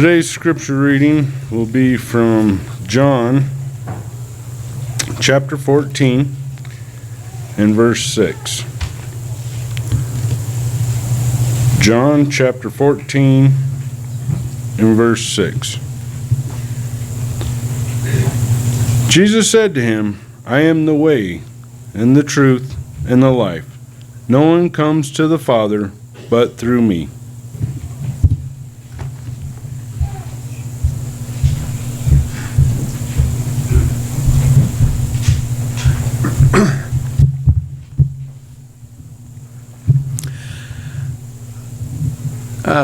Today's scripture reading will be from John chapter 14 and verse 6. John chapter 14 and verse 6. Jesus said to him, I am the way and the truth and the life. No one comes to the Father but through me.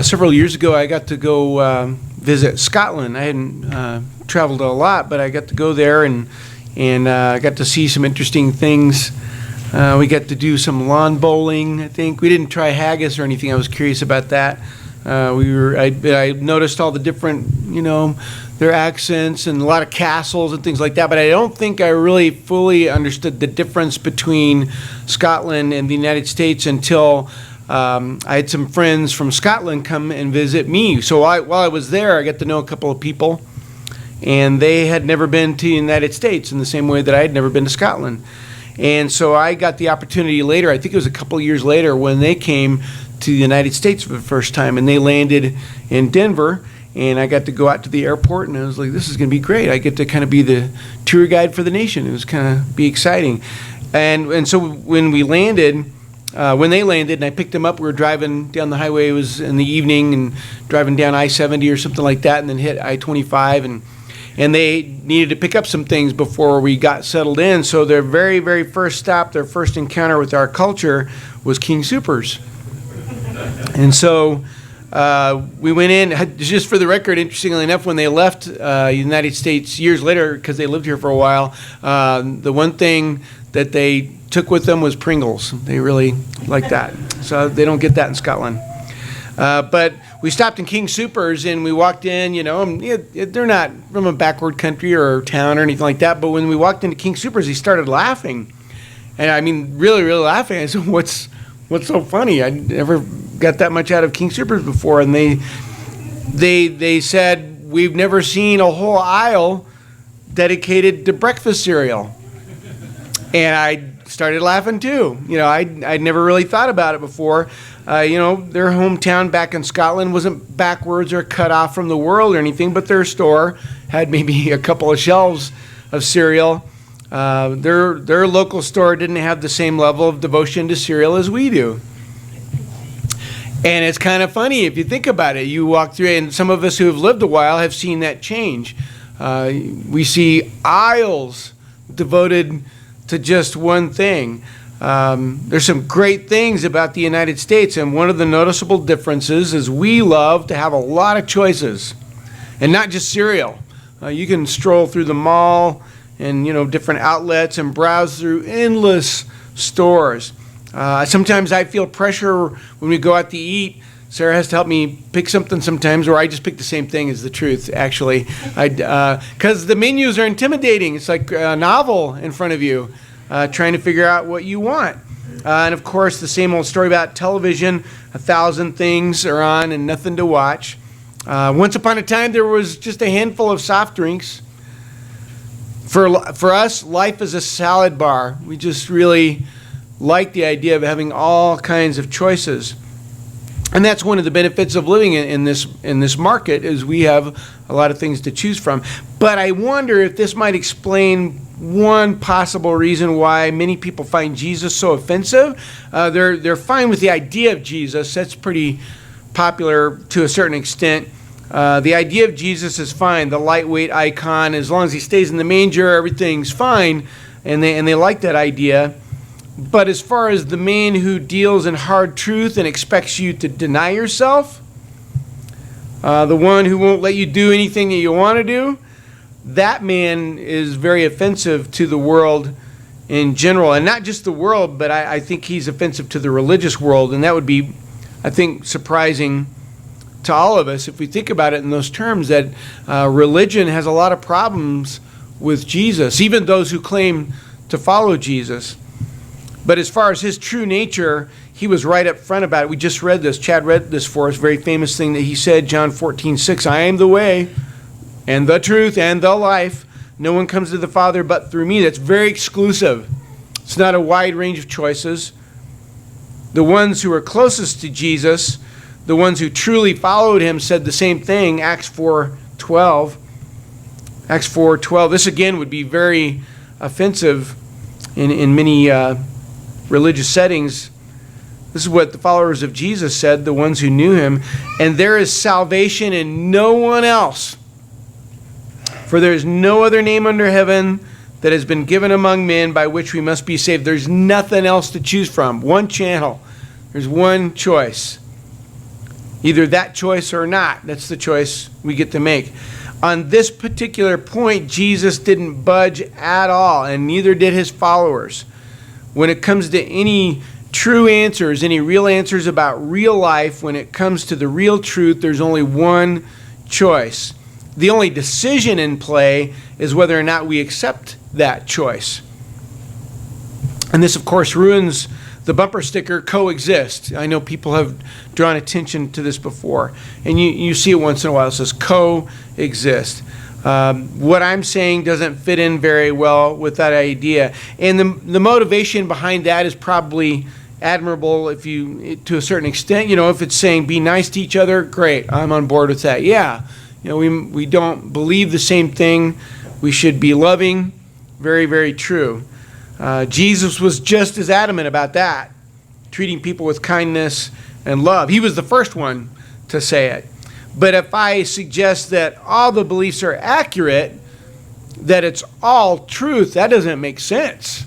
Several years ago, I got to go visit Scotland. I hadn't traveled a lot, but I got to go there and I got to see some interesting things. We got to do some lawn bowling, I think. We didn't try haggis or anything. I was curious about that. I noticed all the different, their accents and a lot of castles and things like that, but I don't think I really fully understood the difference between Scotland and the United States until I had some friends from Scotland come and visit me. So while I was there, I got to know a couple of people, and they had never been to the United States in the same way that I had never been to Scotland. And so I got the opportunity later, I think it was a couple of years later, when they came to the United States for the first time, and they landed in Denver, and I got to go out to the airport, and I was like, this is going to be great. I get to kind of be the tour guide for the nation. It was kind of be exciting. And so when they landed and I picked them up, we were driving down the highway. It was in the evening and driving down I-70 or something like that, and then hit I-25, and they needed to pick up some things before we got settled in. So their very, very first stop, their first encounter with our culture was King Soopers. And so we went in, just for the record, interestingly enough, when they left the United States years later, because they lived here for a while, the one thing that they took with them was Pringles. They really like that. So they don't get that in Scotland. But we stopped in King Soopers and we walked in, and they're not from a backward country or town or anything like that. But when we walked into King Soopers, he started laughing. And I mean, really, really laughing. I said, what's so funny? I never got that much out of King Soopers before. And they said, we've never seen a whole aisle dedicated to breakfast cereal. And I started laughing too. I'd never really thought about it before. Their hometown back in Scotland wasn't backwards or cut off from the world or anything, but their store had maybe a couple of shelves of cereal. Their local store didn't have the same level of devotion to cereal as we do. And it's kind of funny if you think about it. You walk through, and some of us who have lived a while have seen that change. We see aisles devoted to just one thing. There's some great things about the United States, and one of the noticeable differences is we love to have a lot of choices, and not just cereal. You can stroll through the mall and different outlets and browse through endless stores. Sometimes I feel pressure when we go out to eat. Sarah has to help me pick something sometimes, or I just pick the same thing, is the truth, actually. Because the menus are intimidating. It's like a novel in front of you, trying to figure out what you want. And of course, the same old story about television. 1,000 things are on and nothing to watch. Once upon a time, there was just a handful of soft drinks. For us, life is a salad bar. We just really like the idea of having all kinds of choices. And that's one of the benefits of living in this market, is we have a lot of things to choose from. But I wonder if this might explain one possible reason why many people find Jesus so offensive. They're fine with the idea of Jesus. That's pretty popular to a certain extent. The idea of Jesus is fine. The lightweight icon, as long as he stays in the manger, everything's fine. And they like that idea. But as far as the man who deals in hard truth and expects you to deny yourself, the one who won't let you do anything that you want to do, that man is very offensive to the world in general. And not just the world, but I think he's offensive to the religious world. And that would be, I think, surprising to all of us if we think about it in those terms, that religion has a lot of problems with Jesus, even those who claim to follow Jesus. But as far as his true nature, he was right up front about it. We just read this. Chad read this for us, very famous thing that he said, John 14:6, I am the way and the truth and the life. No one comes to the Father but through me. That's very exclusive. It's not a wide range of choices. The ones who were closest to Jesus, the ones who truly followed him, said the same thing. Acts 4:12. Acts 4:12. This again would be very offensive in many religious settings. This is what the followers of Jesus said, the ones who knew him. And there is salvation in no one else. For there is no other name under heaven that has been given among men by which we must be saved. There's nothing else to choose from. One channel. There's one choice. Either that choice or not. That's the choice we get to make. On this particular point, Jesus didn't budge at all, and neither did his followers. When it comes to any true answers, any real answers about real life, when it comes to the real truth, there's only one choice. The only decision in play is whether or not we accept that choice. And this, of course, ruins the bumper sticker, coexist. I know people have drawn attention to this before. And you see it once in a while. It says coexist. What I'm saying doesn't fit in very well with that idea. And the motivation behind that is probably admirable if you, to a certain extent. You know, if it's saying be nice to each other, great. I'm on board with that. Yeah. You know, we don't believe the same thing. We should be loving. Very, very true. Jesus was just as adamant about that, treating people with kindness and love. He was the first one to say it. But if I suggest that all the beliefs are accurate, that it's all truth, that doesn't make sense.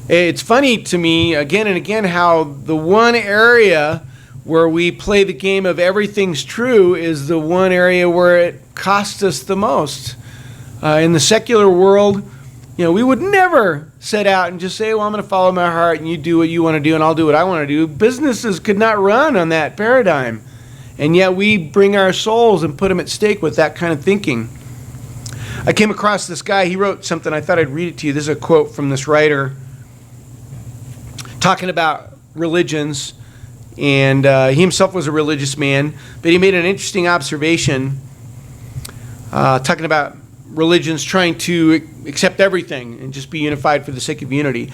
It's funny to me, again and again, how the one area where we play the game of everything's true is the one area where it costs us the most. In the secular world, you know, we would never set out and just say, well, I'm going to follow my heart and you do what you want to do and I'll do what I want to do. Businesses could not run on that paradigm. And yet we bring our souls and put them at stake with that kind of thinking. I came across this guy. He wrote something. I thought I'd read it to you. This is a quote from this writer talking about religions. And he himself was a religious man. But he made an interesting observation talking about religions trying to accept everything and just be unified for the sake of unity.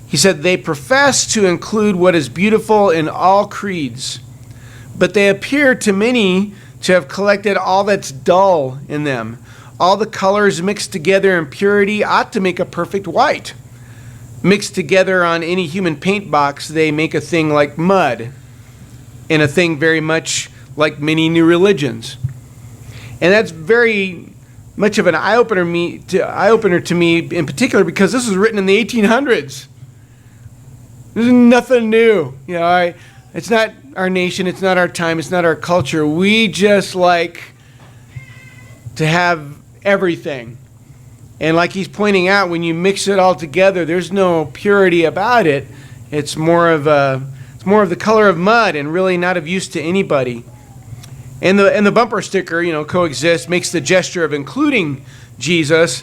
He said, they profess to include what is beautiful in all creeds, but they appear to many to have collected all that's dull in them. All the colors mixed together in purity ought to make a perfect white. Mixed together on any human paint box, they make a thing like mud, and a thing very much like many new religions. And that's very much of an eye-opener to me in particular, because this was written in the 1800s. This is nothing new. You know, it's not our nation, it's not our time, it's not our culture. We just like to have everything. And like he's pointing out, when you mix it all together, there's no purity about it. It's more of the color of mud and really not of use to anybody. And the bumper sticker, you know, coexist, makes the gesture of including Jesus,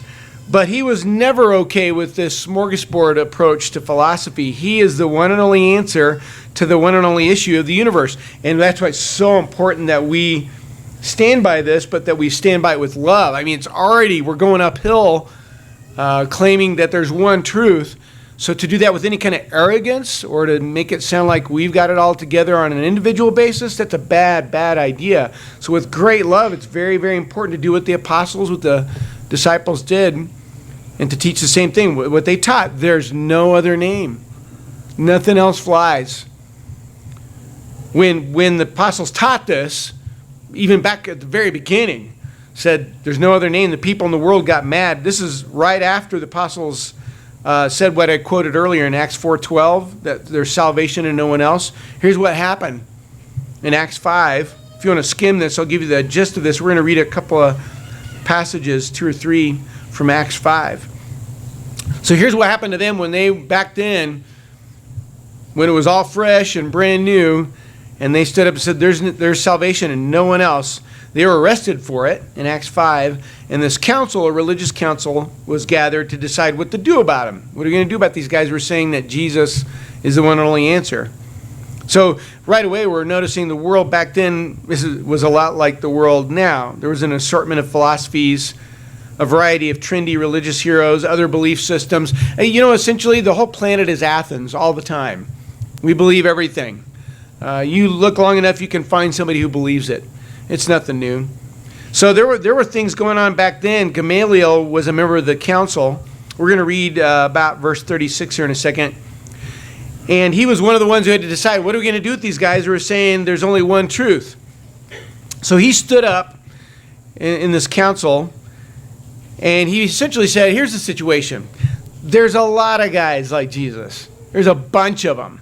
but he was never okay with this smorgasbord approach to philosophy. He is the one and only answer to the one and only issue of the universe. And that's why it's so important that we stand by this, but that we stand by it with love. I mean, we're going uphill claiming that there's one truth. So to do that with any kind of arrogance or to make it sound like we've got it all together on an individual basis, that's a bad, bad idea. So with great love, it's very, very important to do what the apostles, what the disciples did, and to teach the same thing, what they taught. There's no other name. Nothing else flies. When the apostles taught this, even back at the very beginning, said there's no other name, the people in the world got mad. This is right after the apostles said what I quoted earlier in Acts 4:12, that there's salvation in no one else. Here's what happened in Acts 5. If you want to skim this, I'll give you the gist of this. We're going to read a couple of passages, 2 or 3, from Acts 5. So here's what happened to them when they, back then, when it was all fresh and brand new, And they stood up and said, there's salvation in no one else. They were arrested for it in Acts 5. And this council, a religious council, was gathered to decide what to do about them. What are we going to do about these guys who are saying that Jesus is the one and only answer? So right away, we're noticing the world back then was a lot like the world now. There was an assortment of philosophies, a variety of trendy religious heroes, other belief systems. Essentially, the whole planet is Athens all the time. We believe everything. You look long enough, you can find somebody who believes it. It's nothing new. So there were things going on back then. Gamaliel was a member of the council. We're going to read about verse 36 here in a second. And he was one of the ones who had to decide, what are we going to do with these guys who are saying there's only one truth? So he stood up in this council, and he essentially said, here's the situation. There's a lot of guys like Jesus. There's a bunch of them.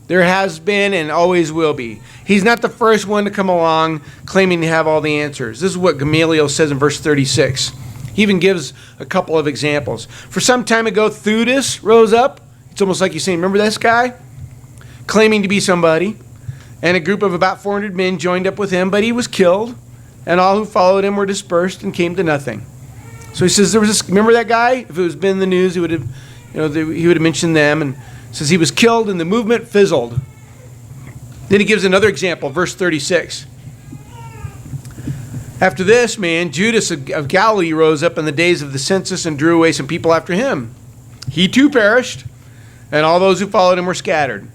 There has been and always will be. He's not the first one to come along claiming to have all the answers. This is what Gamaliel says in verse 36. He even gives a couple of examples. For some time ago, Theudas rose up. It's almost like he's saying, remember this guy? Claiming to be somebody. And a group of about 400 men joined up with him, but he was killed. And all who followed him were dispersed and came to nothing. So he says, remember that guy? If it was been in the news, he would have mentioned them. And says he was killed and the movement fizzled. Then he gives another example, verse 36. After this man, Judas of Galilee rose up in the days of the census and drew away some people after him. He too perished, and all those who followed him were scattered.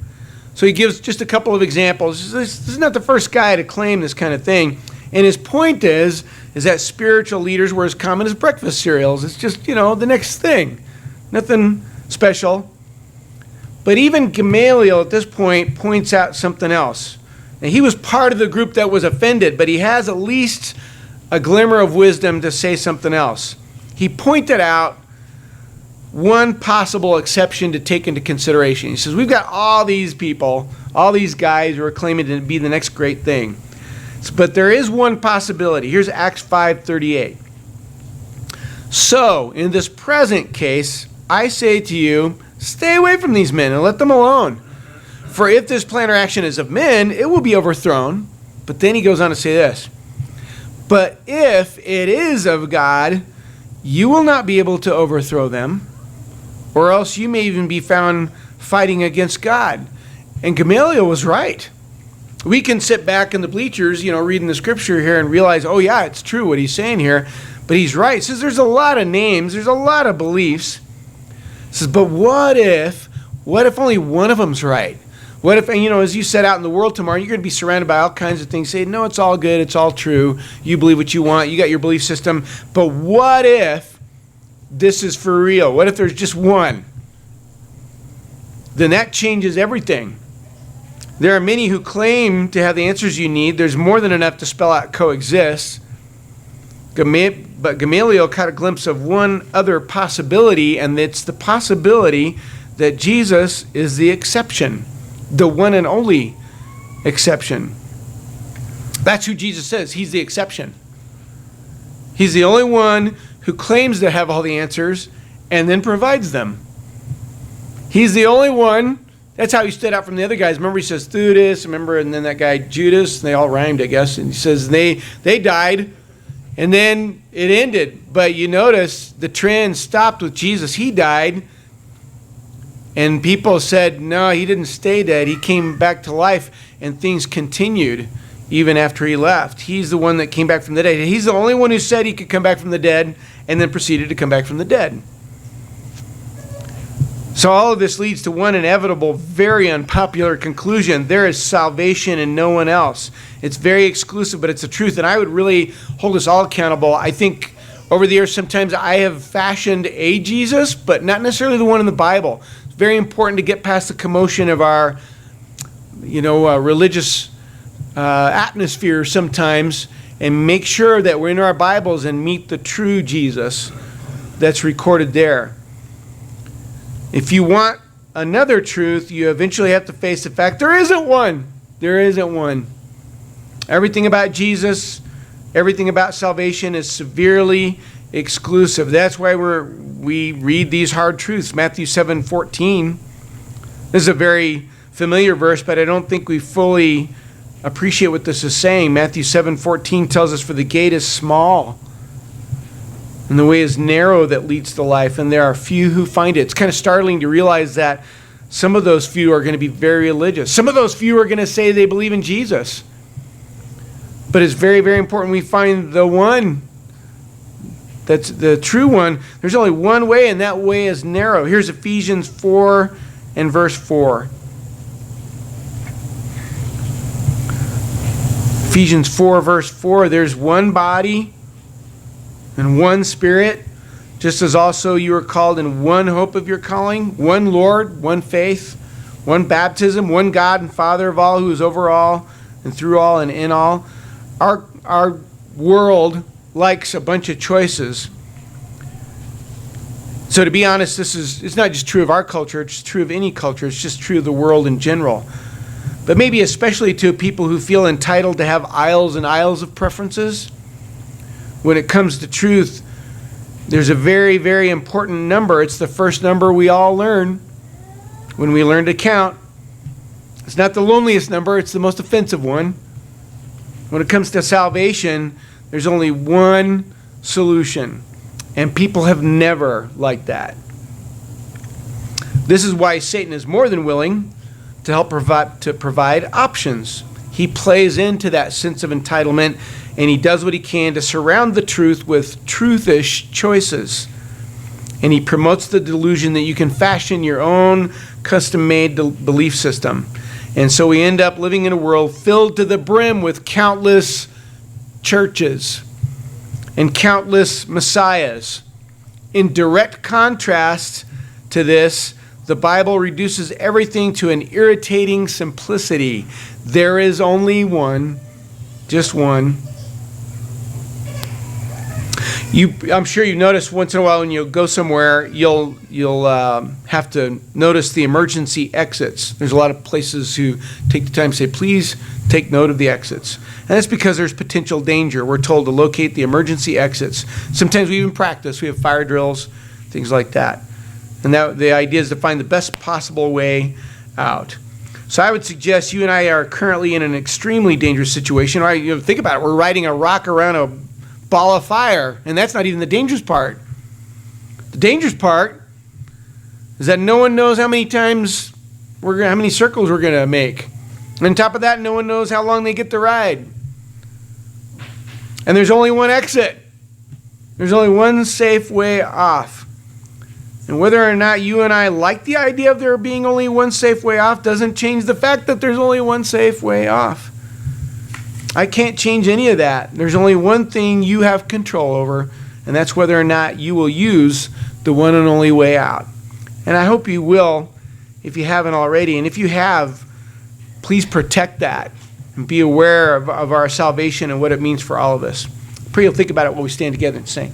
So he gives just a couple of examples. This is not the first guy to claim this kind of thing. And his point is that spiritual leaders were as common as breakfast cereals. It's just, the next thing. Nothing special. But even Gamaliel at this point points out something else. And he was part of the group that was offended, but he has at least a glimmer of wisdom to say something else. He pointed out one possible exception to take into consideration. He says, we've got all these people, all these guys who are claiming to be the next great thing. But there is one possibility. Here's Acts 5:38. So, in this present case, I say to you, stay away from these men and let them alone. For if this plan or action is of men, it will be overthrown. But then he goes on to say this. But if it is of God, you will not be able to overthrow them, or else you may even be found fighting against God. And Gamaliel was right. We can sit back in the bleachers, reading the scripture here and realize, oh yeah, it's true what he's saying here. But he's right. He says there's a lot of names, there's a lot of beliefs. He says, but what if only one of them's right? What if, as you set out in the world tomorrow, you're going to be surrounded by all kinds of things saying, no, it's all good, it's all true. You believe what you want, you got your belief system. But what if this is for real? What if there's just one? Then that changes everything. There are many who claim to have the answers you need. There's more than enough to spell out coexist. But Gamaliel caught a glimpse of one other possibility, and it's the possibility that Jesus is the exception, the one and only exception. That's who Jesus is. He's the exception. He's the only one who claims to have all the answers and then provides them. He's the only one. That's how he stood out from the other guys. Remember, he says Theudas, and then that guy Judas, and they all rhymed, I guess. And he says they died, and then it ended. But you notice the trend stopped with Jesus. He died, and people said, no, he didn't stay dead. He came back to life, and things continued even after he left. He's the one that came back from the dead. He's the only one who said he could come back from the dead, and then proceeded to come back from the dead. So all of this leads to one inevitable, very unpopular conclusion. There is salvation in no one else. It's very exclusive, but it's the truth. And I would really hold us all accountable. I think over the years, sometimes I have fashioned a Jesus, but not necessarily the one in the Bible. It's very important to get past the commotion of our, religious atmosphere sometimes and make sure that we're in our Bibles and meet the true Jesus that's recorded there. If you want another truth, you eventually have to face the fact there isn't one. There isn't one. Everything about Jesus, everything about salvation is severely exclusive. That's why we read these hard truths. Matthew 7:14. This is a very familiar verse, but I don't think we fully appreciate what this is saying. Matthew 7:14 tells us, "For the gate is small, and the way is narrow that leads to life, and there are few who find it." It's kind of startling to realize that some of those few are going to be very religious. Some of those few are going to say they believe in Jesus. But it's very, very important we find the one that's the true one. There's only one way, and that way is narrow. Here's Ephesians 4 and verse 4. Ephesians 4, verse 4, "There's one body and one Spirit, just as also you are called in one hope of your calling, one Lord, one faith, one baptism, one God and Father of all, who is over all and through all and in all." Our world likes a bunch of choices. So to be honest, it's not just true of our culture, it's true of any culture, it's just true of the world in general. But maybe especially to people who feel entitled to have aisles and aisles of preferences. When it comes to truth, there's a very, very important number. It's the first number we all learn when we learn to count. It's not the loneliest number, it's the most offensive one. When it comes to salvation, there's only one solution, and people have never liked that. This is why Satan is more than willing to help provide options. He plays into that sense of entitlement, and he does what he can to surround the truth with truthish choices. And he promotes the delusion that you can fashion your own custom-made belief system. And so we end up living in a world filled to the brim with countless churches and countless messiahs. In direct contrast to this, the Bible reduces everything to an irritating simplicity. There is only one, just one. I'm sure you notice once in a while when you go somewhere, you'll have to notice the emergency exits. There's a lot of places who take the time to say, please take note of the exits. And that's because there's potential danger. We're told to locate the emergency exits. Sometimes we even practice. We have fire drills, things like that. And the idea is to find the best possible way out. So I would suggest you and I are currently in an extremely dangerous situation. Think about it. We're riding a rock around a ball of fire, and that's not even the dangerous part. The dangerous part is that no one knows how many circles we're going to make. And on top of that, no one knows how long they get to ride. And there's only one exit. There's only one safe way off. And whether or not you and I like the idea of there being only one safe way off doesn't change the fact that there's only one safe way off. I can't change any of that. There's only one thing you have control over, and that's whether or not you will use the one and only way out. And I hope you will if you haven't already. And if you have, please protect that and be aware of our salvation and what it means for all of us. I pray you'll think about it while we stand together and sing.